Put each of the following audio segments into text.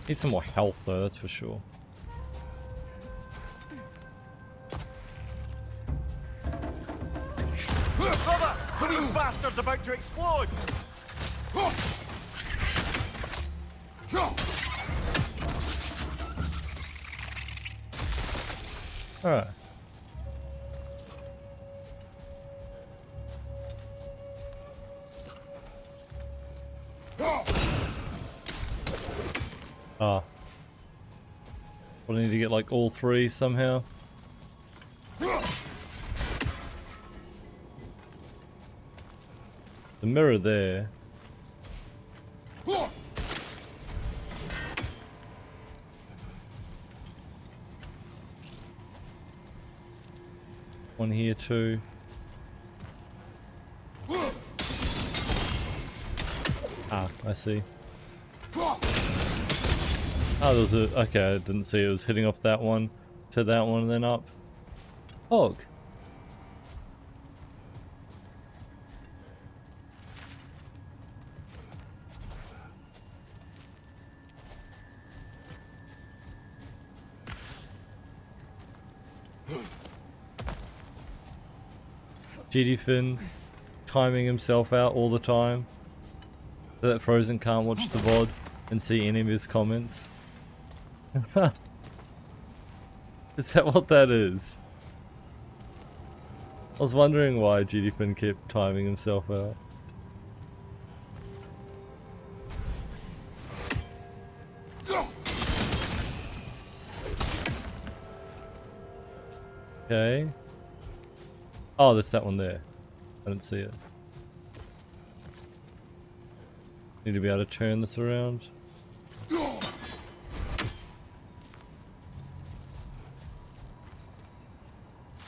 Need some more health though, that's for sure. Brother! These bastards about to explode! Alright. Ah. I need to get like all three somehow. The mirror there. One here too. Ah, I see. Oh, there was a... Okay, I didn't see it was hitting off that one to that one and then up. Hog. GD Finn timing himself out all the time so that Frozen can't watch the VOD and see any of his comments. Is that what that is? I was wondering why GD Finn kept timing himself out. Okay. Oh, there's that one there. I didn't see it. Need to be able to turn this around.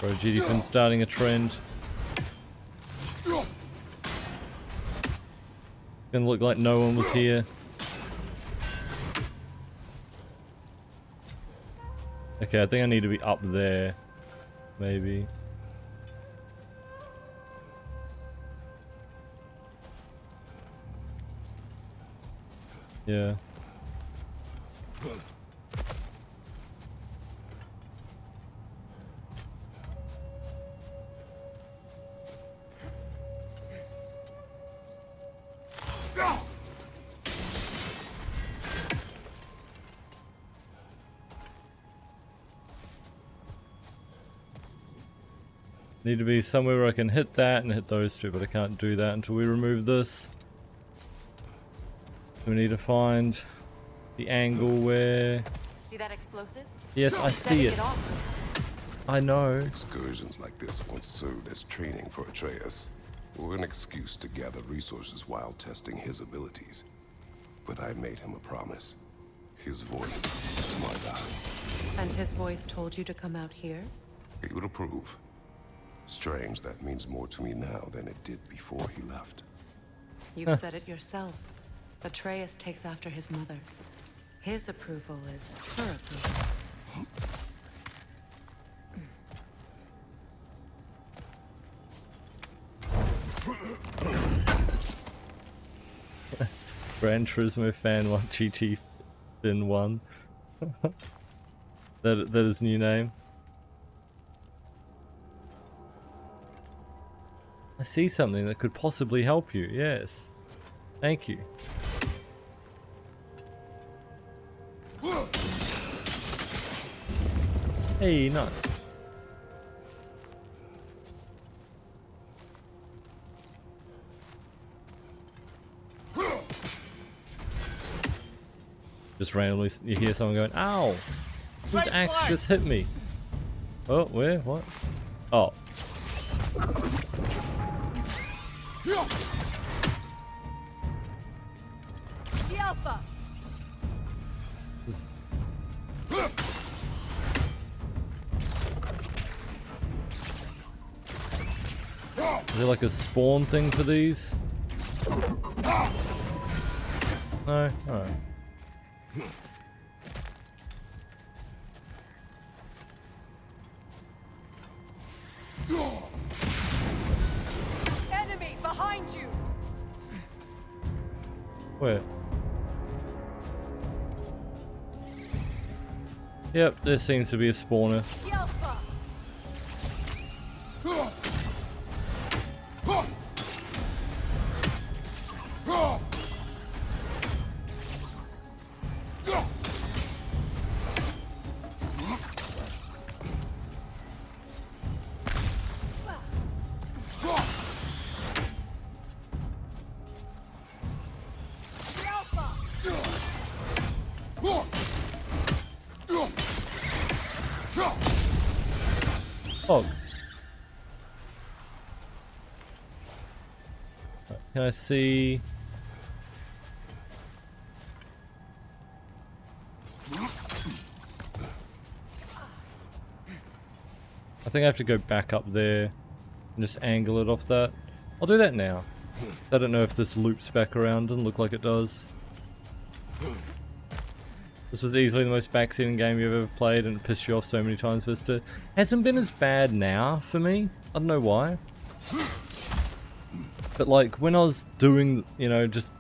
Bro, GD Finn starting a trend. Gonna look like no one was here. Okay, I think I need to be up there. Maybe. Yeah. Need to be somewhere where I can hit that and hit those two, but I can't do that until we remove this. We need to find the angle where... See that explosive? Yes, I see it. I know. Excursions like this once served as training for Atreus, or an excuse to gather resources while testing his abilities. But I made him a promise. His voice is my God. And his voice told you to come out here? He would approve. Strange, that means more to me now than it did before he left. You've said it yourself. Atreus takes after his mother. His approval is her approval. Gran Turismo fan 1 GT Fin 1. that is new name. I see something that could possibly help you, yes. Thank you. Hey, nice. Just randomly you hear someone going, ow! Whose axe just hit me? Oh, where? What? Oh. Is there like a spawn thing for these? No? Alright. Enemy behind you. Where? Yep, there seems to be a spawner. Oh. Can I see? I think I have to go back up there and just angle it off that. I'll do that now. I don't know if this loops back around. Doesn't look like it does. This was easily the most backseating game you've ever played and it pissed you off so many times, Vista. Hasn't been as bad now for me. I don't know why. But like when I was doing, you know, just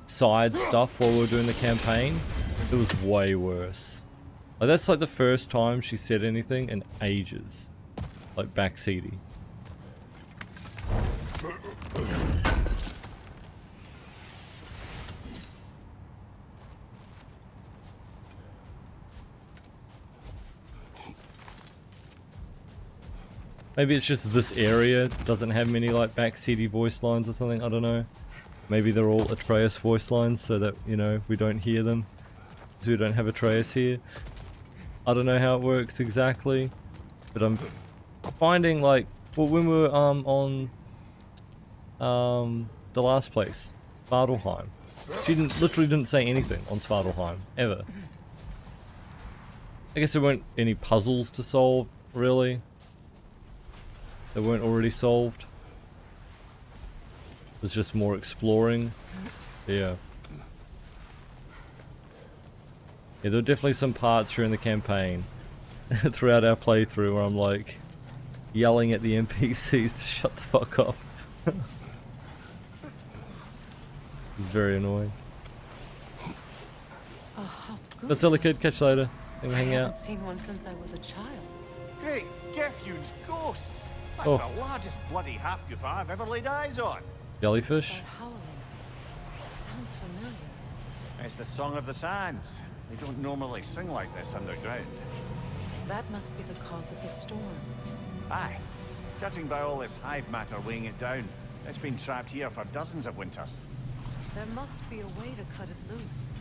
side stuff while we were doing the campaign, it was way worse. Like that's like the first time she said anything in ages. Like backseaty. Maybe it's just this area doesn't have many like backseaty voice lines or something, I don't know. Maybe they're all Atreus voice lines so that, you know, we don't hear them. Because we don't have Atreus here. I don't know how it works exactly. But I'm finding like, well when we were on the last place, Svartalfheim. She literally didn't say anything on Svartalfheim, ever. I guess there weren't any puzzles to solve, really. They weren't already solved. It was just more exploring. Yeah. Yeah, there were definitely some parts during the campaign, throughout our playthrough, where I'm like, yelling at the NPCs to shut the fuck up. It's very annoying. But silly kid, catch you later. And hang I out. haven't seen one since I was a child. Great, Gefjun's ghost. That's Oh. the largest bloody half-goof I've ever laid eyes on. Jellyfish. That howling. Sounds familiar. It's the Song of the Sands. They don't normally sing like this underground. That must be the cause of the storm. Aye. Judging by all this hive matter weighing it down, it's been trapped here for dozens of winters. There must be a way to cut it loose.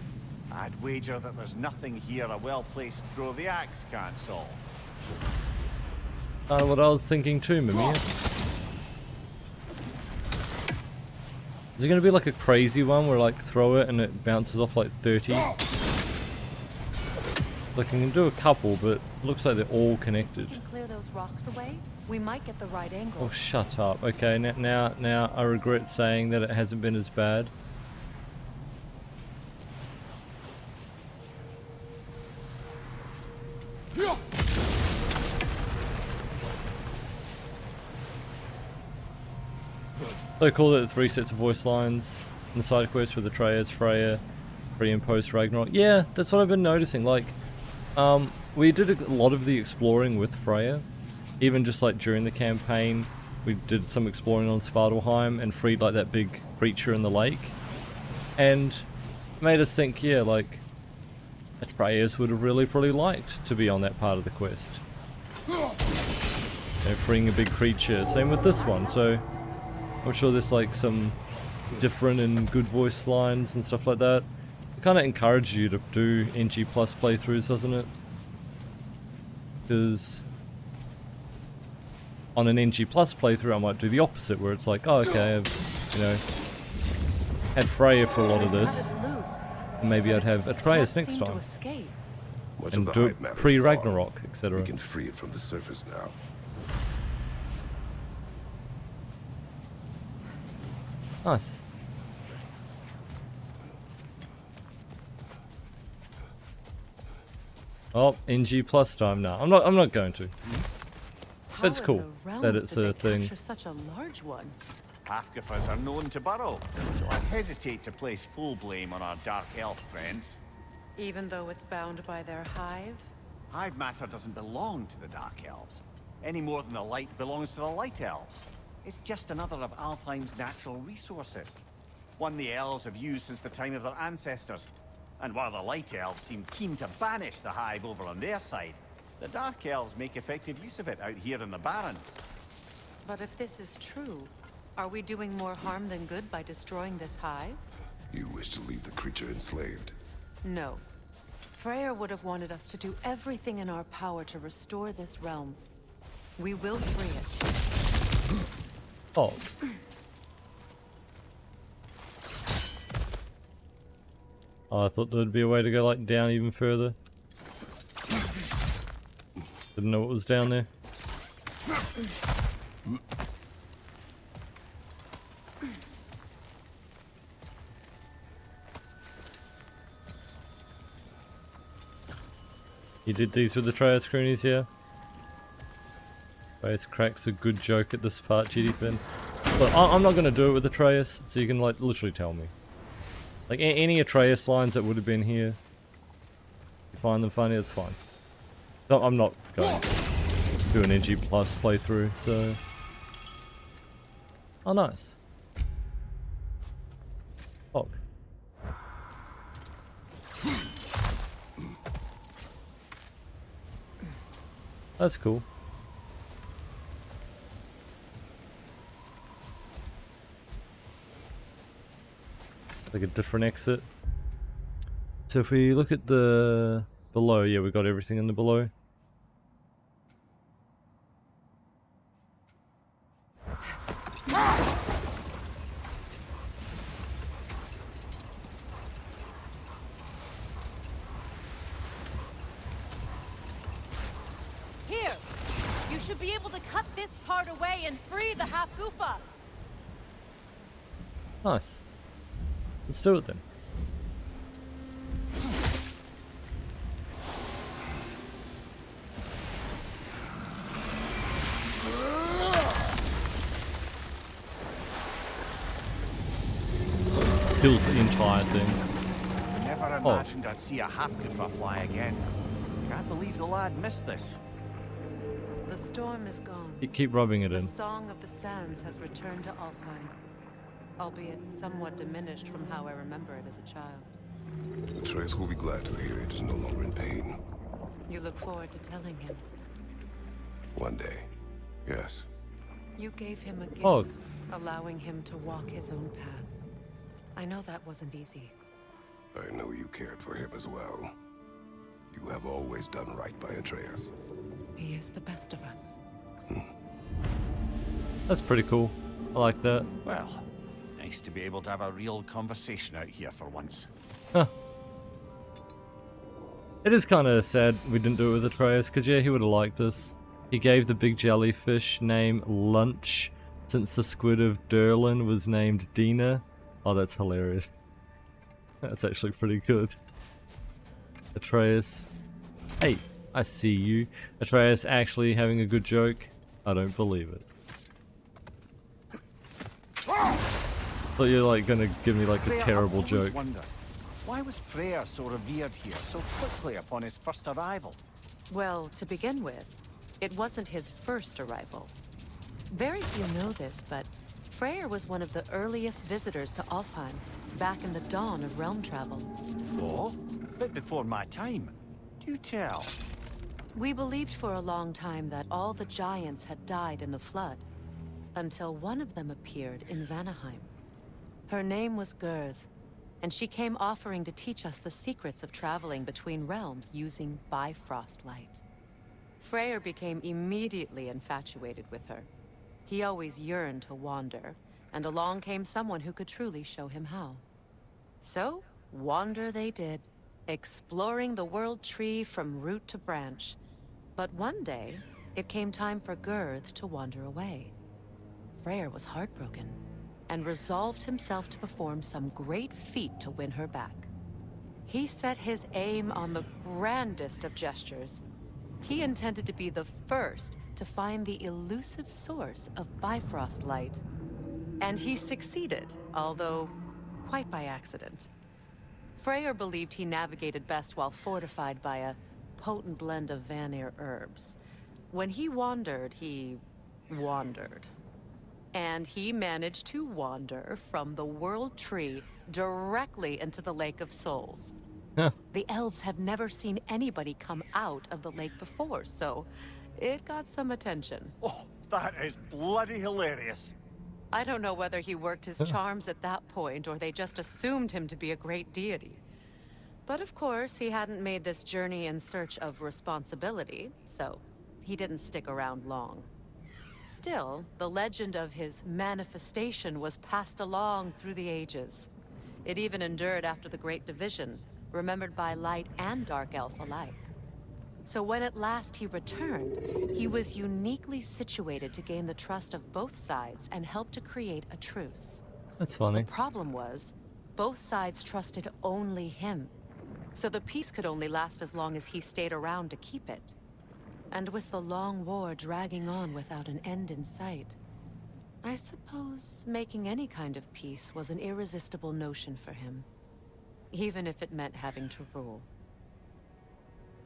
I'd wager that there's nothing here a well-placed throw of the axe can't solve. Kind of what I was thinking too, Mimir. Is it going to be like a crazy one where like throw it and it bounces off like 30? Like I can do a couple, but it looks like they're all connected. We can clear those rocks away. We might get the right angle. Oh, shut up. Okay, now I regret saying that it hasn't been as bad. So cool that it's 3 sets of voice lines in the side quest with Atreus, Freya, pre and post Ragnarok. Yeah, that's what I've been noticing. Like, we did a lot of the exploring with Freya. Even just like during the campaign, we did some exploring on Svartalfheim and freed like that big creature in the lake. And it made us think, yeah, like, Atreus would have really probably liked to be on that part of the quest. You know, freeing a big creature. Same with this one, so I'm sure there's like some different and good voice lines and stuff like that. It kind of encourages you to do NG Plus playthroughs, doesn't it? Because on an NG Plus playthrough I might do the opposite, where it's like, oh okay, I've, you know, had Freya for a lot of this, and maybe I'd have Atreus next time, Much and of the do hive it matter is pre-Ragnarok, gone. etc. We can free it from the surface now. Nice. Oh, NG Plus time now. I'm not going to. That's cool that it's a thing. Such a large one. Half-goofers are known to burrow, so I hesitate to place full blame on our dark elf friends. Even though it's bound by their hive? Hive matter doesn't belong to the Dark Elves, any more than the light belongs to the Light Elves. It's just another of Alfheim's natural resources. One the elves have used since the time of their ancestors. And while the Light Elves seem keen to banish the Hive over on their side, the Dark Elves make effective use of it out here in the Barrens. But if this is true, are we doing more harm than good by destroying this hive? You wish to leave the creature enslaved? No. Freyr would have wanted us to do everything in our power to restore this realm. We will free it. Oh. Oh, I thought there'd be a way to go like down even further. Didn't know what was down there. You did these with the Atreus croonies, yeah? Atreus cracks a good joke at this part, GD. But I'm not gonna do it with Atreus, so you can like literally tell me. Like any Atreus lines that would have been here, you find them funny, it's fine. No, I'm not going to do an NG plus playthrough, so. Oh, nice. Oh. That's cool. Like a different exit. So if we look at the below, yeah, we got everything in the below. Here! You should be able to cut this part away and free the half-goofa! Nice. Let's do it then. Kills the entire thing. Never imagined I'd see a half-goofa fly again. Can't believe the lad missed this. The storm is gone. Keep rubbing it The in. Song of the Sands has returned to Alfheim, albeit somewhat diminished from how I remember it as a child. Atreus will be glad to hear it is no longer in pain. You look forward to telling him. One day. Yes. You gave him a gift, Oh. allowing him to walk his own path. I know that wasn't easy. I know you cared for him as well. You have always done right by Atreus. He is the best of us. That's pretty cool. I like that. Well, nice to be able to have a real conversation out here for once. Huh. It is kind of sad we didn't do it with Atreus, because yeah, he would have liked this. He gave the big jellyfish name Lunch, since the squid of Durlin was named Dina. Oh, that's hilarious. That's actually pretty good. Atreus. Hey, I see you. Atreus actually having a good joke. I don't believe it. Thought you're like gonna give me like a Freya, terrible I've always joke. wondered, why was Freyr so revered here so quickly upon his first arrival? Well, to begin with, it wasn't his first arrival. Very few know this, but Freyr was one of the earliest visitors to Alfheim, back in the dawn of realm travel. Oh, a bit before my time. Do tell. We believed for a long time that all the giants had died in the flood, until one of them appeared in Vanaheim. Her name was Girth, and she came offering to teach us the secrets of traveling between realms using Bifrost light. Freyr became immediately infatuated with her. He always yearned to wander, and along came someone who could truly show him how. So, wander they did, exploring the world tree from root to branch. But one day, it came time for Girth to wander away. Freyr was heartbroken, and resolved himself to perform some great feat to win her back. He set his aim on the grandest of gestures. He intended to be the first to find the elusive source of Bifrost light. And he succeeded, although quite by accident. Freyr believed he navigated best while fortified by a potent blend of Vanir herbs. When he wandered, he wandered. And he managed to wander from the World Tree directly into the Lake of Souls. Huh. The elves have never seen anybody come out of the lake before, so it got some attention. Oh, that is bloody hilarious. I don't know whether he worked his charms at that point or they just assumed him to be a great deity. But of course, he hadn't made this journey in search of responsibility, so he didn't stick around long. Still, the legend of his manifestation was passed along through the ages. It even endured after the Great Division, remembered by light and dark elf alike. So when at last he returned, he was uniquely situated to gain the trust of both sides and help to create a truce. That's funny. The problem was, both sides trusted only him. So the peace could only last as long as he stayed around to keep it. And with the long war dragging on without an end in sight, I suppose making any kind of peace was an irresistible notion for him. Even if it meant having to rule.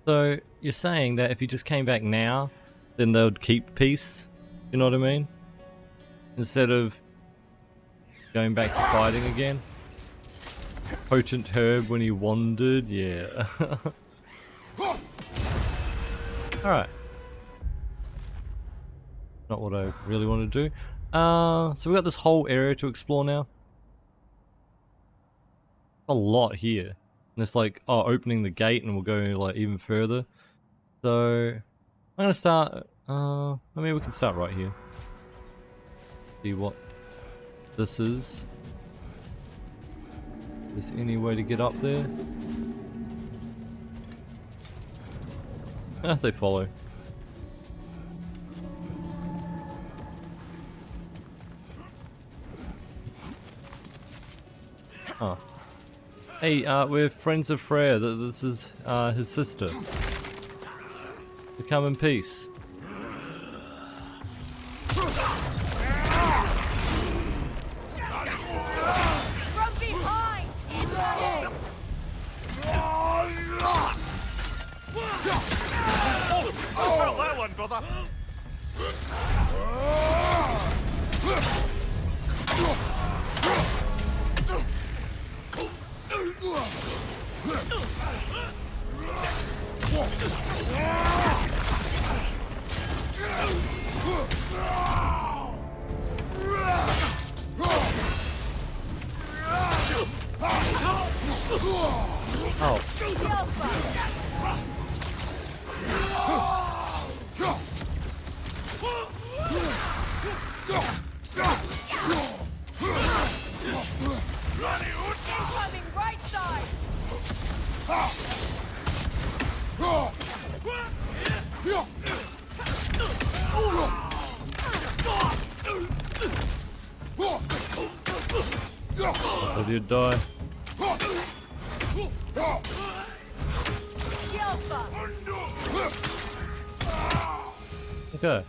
So you're saying that if he just came back now, then they would keep peace? You know what I mean? Instead of going back to fighting again? Potent herb when he wandered, yeah. Alright. Not what I really want to do. So we've got this whole area to explore now. A lot here. And it's like, oh, opening the gate and we'll go like even further. So I'm gonna start, I mean we can start right here. See what this is. Is there any way to get up there? Ah, they follow. Oh. Hey, we're friends of Freya. This is his sister. To come in peace. From behind! Oh, that one, brother. Oh. Incoming right side! Or do you die? Okay.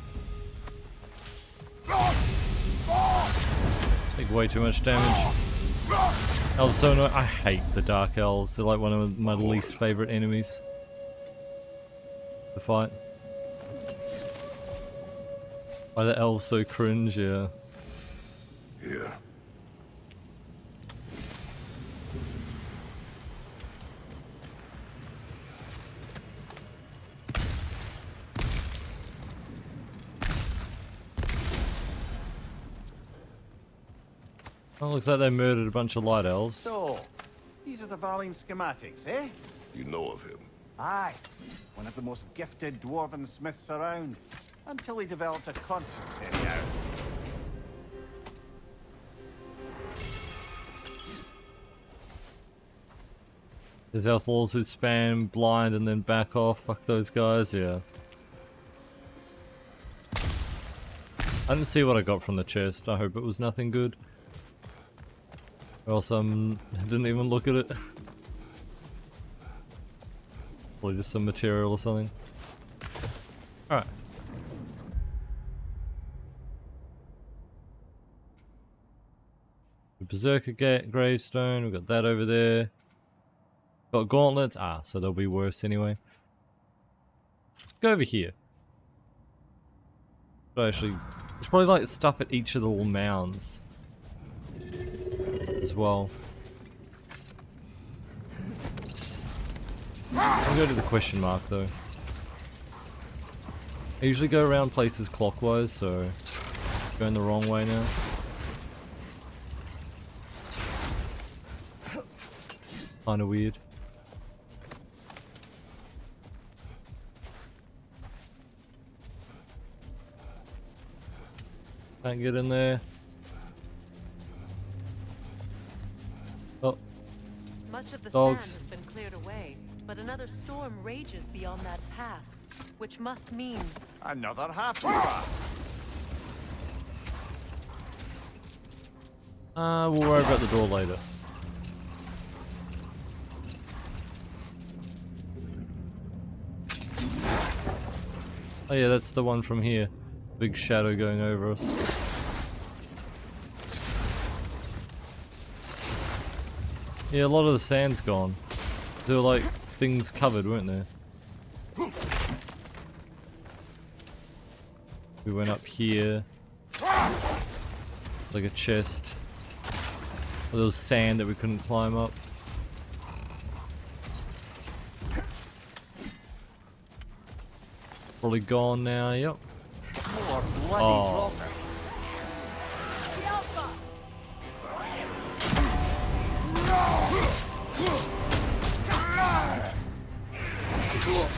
Take way too much damage. Elves so annoying. I hate the Dark Elves. They're like one of my least favorite enemies to fight. Why the elves so cringe, yeah. Here. Oh, looks like they murdered a bunch of light elves. So, these are the Valine schematics, eh? You know of him. Aye. One of the most gifted dwarven smiths around. Until he developed a conscience, anyhow. There's outlaws who spam blind and then back off. Fuck those guys, yeah. I didn't see what I got from the chest. I hope it was nothing good. Or else I didn't even look at it. Probably just some material or something. Alright. The Berserker gravestone, we've got that over there. Got gauntlets, so they'll be worse anyway. Go over here. But actually, there's probably like stuff at each of the little mounds as well. I'll go to the question mark though. I usually go around places clockwise, so going the wrong way now. Kinda weird. Can't get in there. Oh. Much of the Dogs. sand has been cleared away, but another storm rages beyond that pass, which must mean Another half hour. We'll worry about the door later. Oh yeah, that's the one from here. Big shadow going over us. Yeah, a lot of the sand's gone. There were like things covered, weren't there? We went up here. Like a chest. There was sand that we couldn't climb up. Probably gone now, yep. More bloody Oh. dropper.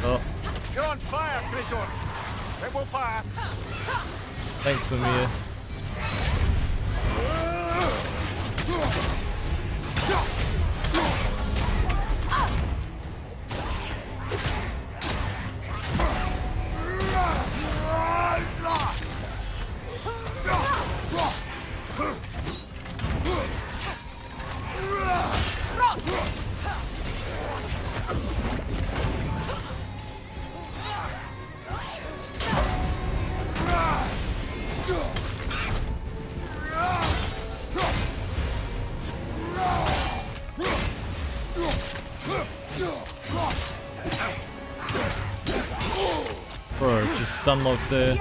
Oh, You're on fire, Kratos. It will pass. thanks, Mimir. Bro, just stun locked there.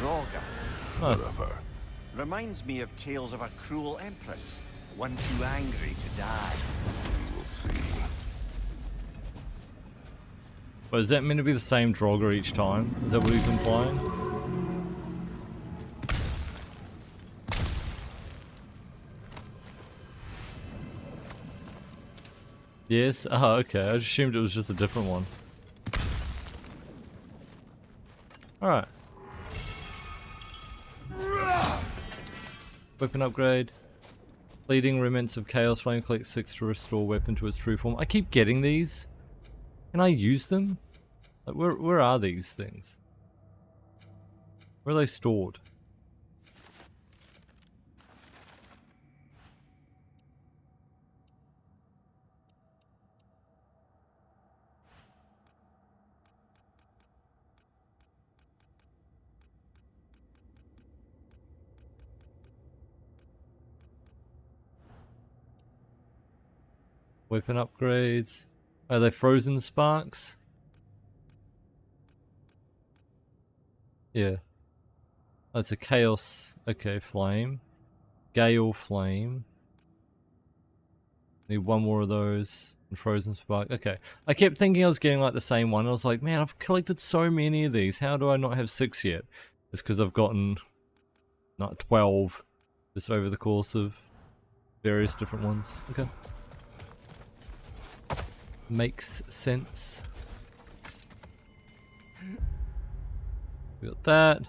Roga. Nice. Whatever. Reminds me of tales of a cruel empress. One too angry to die. We will see. But is that meant to be the same Draugr each time? Is that what he's implying? Yes? Oh, okay. I just assumed it was just a different one. Alright. Weapon upgrade. Bleeding remnants of Chaos Flame, collect 6 to restore weapon to its true form. I keep getting these. Can I use them? Like, where are these things? Where are they stored? Weapon upgrades. Are they frozen sparks? Yeah. That's a chaos. Okay, flame. Gale flame. Need one more of those. And frozen spark. Okay. I kept thinking I was getting like the same one. I was like, man, I've collected so many of these. How do I not have 6 yet? It's because I've gotten not 12 just over the course of various different ones. Okay. Makes sense. We got that.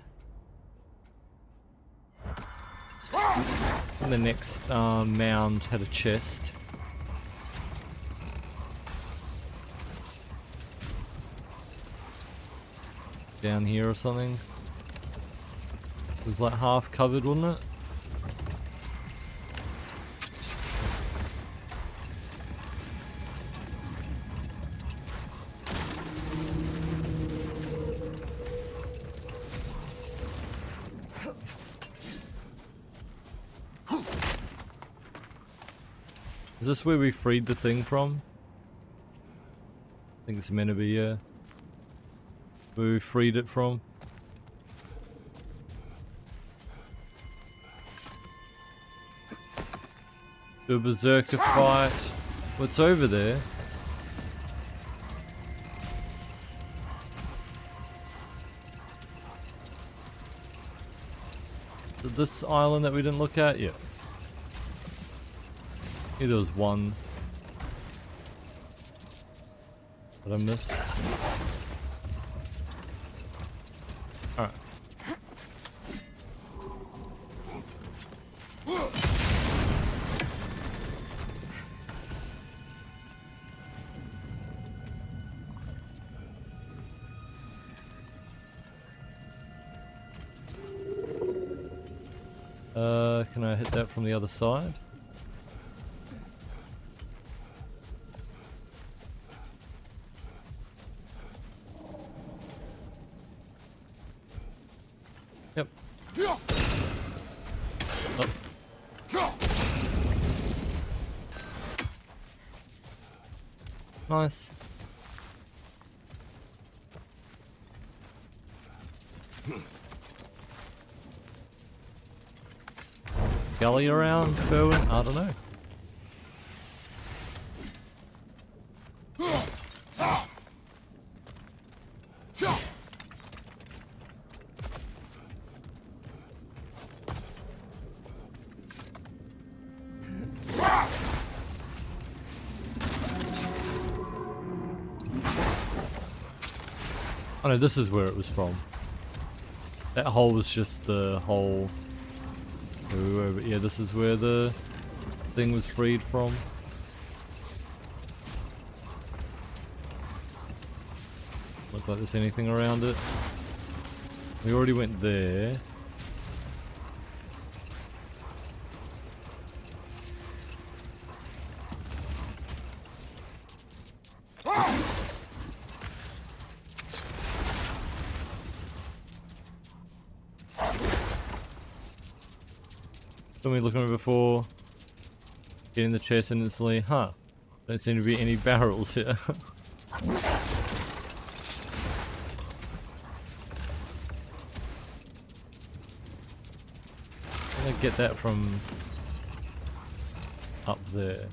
And the next mound had a chest. Down here or something. It was like half covered, wasn't it? Is this where we freed the thing from? I think it's meant to be, yeah. Where we freed it from. Do a berserker fight. What's over there? This island that we didn't look at? Yeah. Maybe there was one that I missed. Alright. Can I hit that from the other side? Yep. Oh. Nice. Gully around, Kerwin? I don't know. Oh no, this is where it was from. That hole was just the hole. Yeah, this is where the thing was freed from. Look like there's anything around it. We already went there. When we looked at it before, getting the chest and instantly, huh? Don't seem to be any barrels here. I'm gonna get that from up there.